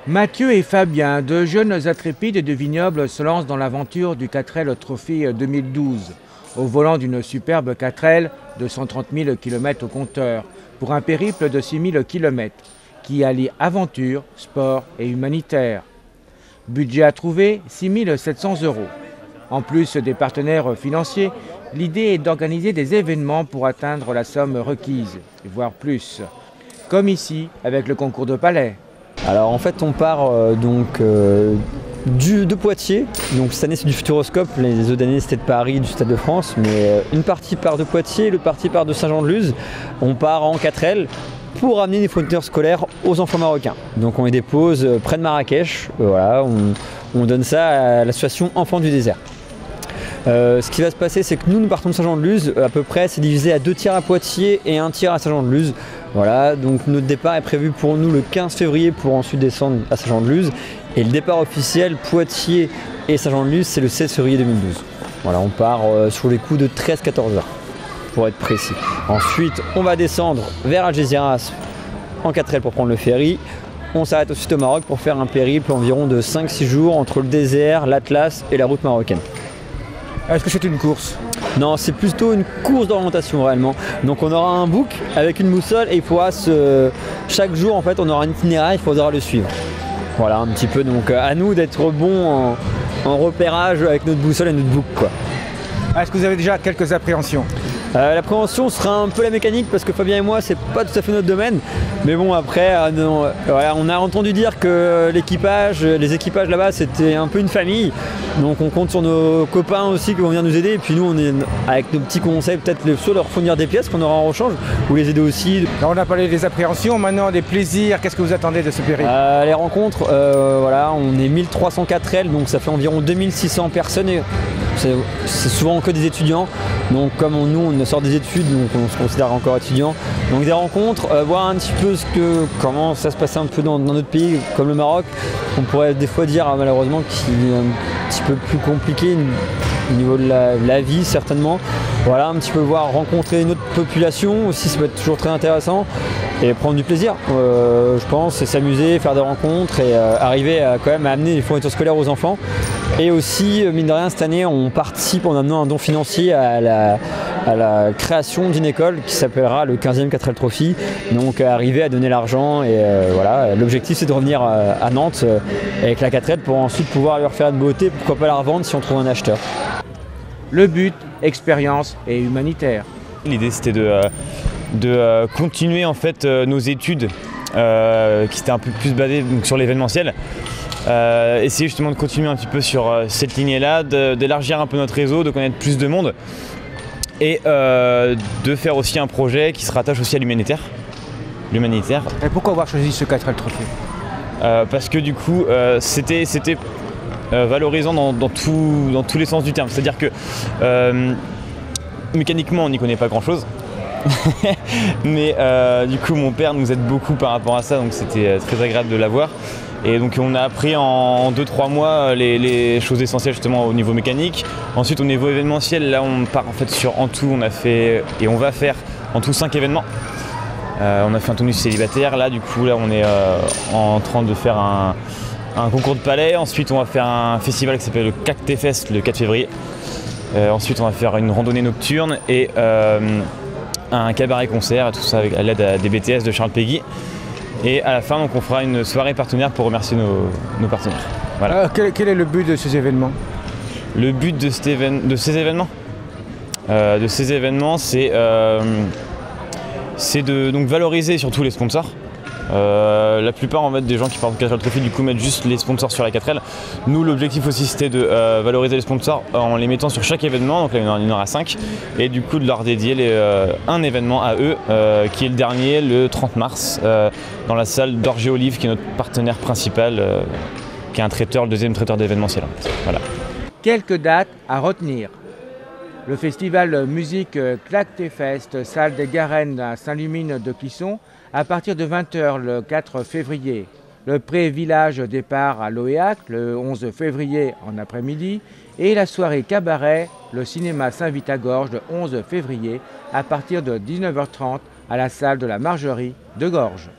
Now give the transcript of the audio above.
Mathieu et Fabien, deux jeunes intrépides de vignobles, se lancent dans l'aventure du 4L Trophy 2012, au volant d'une superbe 4L de 130 000 km au compteur, pour un périple de 6 000 km, qui allie aventure, sport et humanitaire. Budget à trouver, 6 700 €. En plus des partenaires financiers, l'idée est d'organiser des événements pour atteindre la somme requise, voire plus. Comme ici, avec le concours de palais. Alors en fait on part de Poitiers, donc cette année c'est du Futuroscope, les autres années c'était de Paris, du Stade de France, mais une partie part de Poitiers, l'autre partie part de Saint-Jean-de-Luz. On part en 4L pour amener des fournitures scolaires aux enfants marocains. Donc on les dépose près de Marrakech, voilà, on donne ça à l'association Enfants du désert. Ce qui va se passer, c'est que nous partons de Saint-Jean-de-Luz, à peu près c'est divisé à 2 tiers à Poitiers et 1 tiers à Saint-Jean-de-Luz. Voilà, donc notre départ est prévu pour nous le 15 février pour ensuite descendre à Saint-Jean-de-Luz. Et le départ officiel Poitiers et Saint-Jean-de-Luz, c'est le 16 février 2012. Voilà, on part sur les coups de 13-14 heures, pour être précis. Ensuite, on va descendre vers Algeciras en 4L pour prendre le ferry. On s'arrête ensuite au Maroc pour faire un périple environ de 5-6 jours entre le désert, l'Atlas et la route marocaine. Est-ce que c'est une course? Non, c'est plutôt une course d'orientation réellement. Donc on aura un book avec une boussole et il faudra chaque jour en fait on aura un itinéraire, il faudra le suivre. Voilà un petit peu, donc à nous d'être bons en repérage avec notre boussole et notre book quoi. Est-ce que vous avez déjà quelques appréhensions? L'appréhension sera un peu la mécanique parce que Fabien et moi c'est pas tout à fait notre domaine, mais bon après voilà, on a entendu dire que les équipages là-bas c'était un peu une famille, donc on compte sur nos copains aussi qui vont venir nous aider, et puis nous on est avec nos petits conseils peut-être soit leur fournir des pièces qu'on aura en rechange ou les aider aussi. Là, on a parlé des appréhensions, maintenant des plaisirs, qu'est-ce que vous attendez de ce périple? Les rencontres, voilà, on est 1304 L, donc ça fait environ 2600 personnes et c'est souvent que des étudiants, donc comme nous on sort des études, donc on se considère encore étudiant. Donc des rencontres, voir un petit peu comment ça se passe un peu dans notre pays, comme le Maroc. On pourrait des fois dire malheureusement qu'il est un petit peu plus compliqué au niveau de la vie certainement. Voilà, un petit peu rencontrer une autre population aussi, ça peut être toujours très intéressant. Et prendre du plaisir, je pense, et s'amuser, faire des rencontres et arriver à quand même à amener les fournitures scolaires aux enfants. Et aussi, mine de rien, cette année, on participe en amenant un don financier à la création d'une école qui s'appellera le 15e 4L Trophy. Donc arriver à donner l'argent et voilà, l'objectif c'est de revenir à Nantes avec la 4L pour ensuite pouvoir leur faire une beauté, pourquoi pas la revendre si on trouve un acheteur. Le but, expérience et humanitaire. L'idée c'était de continuer en fait nos études qui étaient un peu plus basées donc, sur l'événementiel. Essayer justement de continuer un petit peu sur cette lignée-là, d'élargir un peu notre réseau, de connaître plus de monde et de faire aussi un projet qui se rattache aussi à l'humanitaire. Et pourquoi avoir choisi ce 4L Trophy? Parce que du coup c'était valorisant dans tous les sens du terme. C'est-à-dire que mécaniquement on n'y connaît pas grand-chose. Mais du coup mon père nous aide beaucoup par rapport à ça, donc c'était très agréable de l'avoir. Et donc on a appris en 2-3 mois les choses essentielles justement au niveau mécanique. Ensuite au niveau événementiel, là on part en fait en tout, on a fait et on va faire en tout 5 événements. On a fait un tonus célibataire, là du coup là on est en train de faire un concours de palais. Ensuite on va faire un festival qui s'appelle le Cacté Fest le 4 février. Ensuite on va faire une randonnée nocturne et un cabaret-concert, tout ça avec à l'aide des BTS de Charles Péguy. Et à la fin, donc, on fera une soirée partenaire pour remercier nos partenaires. Voilà. Quel est le but de ces événements? Le but de ces événements, c'est de donc, valoriser surtout les sponsors. La plupart en fait, des gens qui partent de 4L Trophy du coup mettent juste les sponsors sur la 4L. Nous l'objectif aussi c'était de valoriser les sponsors en les mettant sur chaque événement, donc là il y en aura 5, et du coup de leur dédier un événement à eux qui est le dernier, le 30 mars, dans la salle d'Orgé Olive qui est notre partenaire principal, qui est un traiteur, le deuxième traiteur d'événementiel. Voilà. Quelques dates à retenir. Le festival musique Cacté Fest, salle des Garennes à Saint-Lumine de Clisson, à partir de 20 h le 4 février. Le pré-village départ à l'Oéac le 11 février en après-midi. Et la soirée cabaret, le cinéma Saint-Vit-à-Gorges le 11 février à partir de 19 h 30 à la salle de la Margerie de Gorges.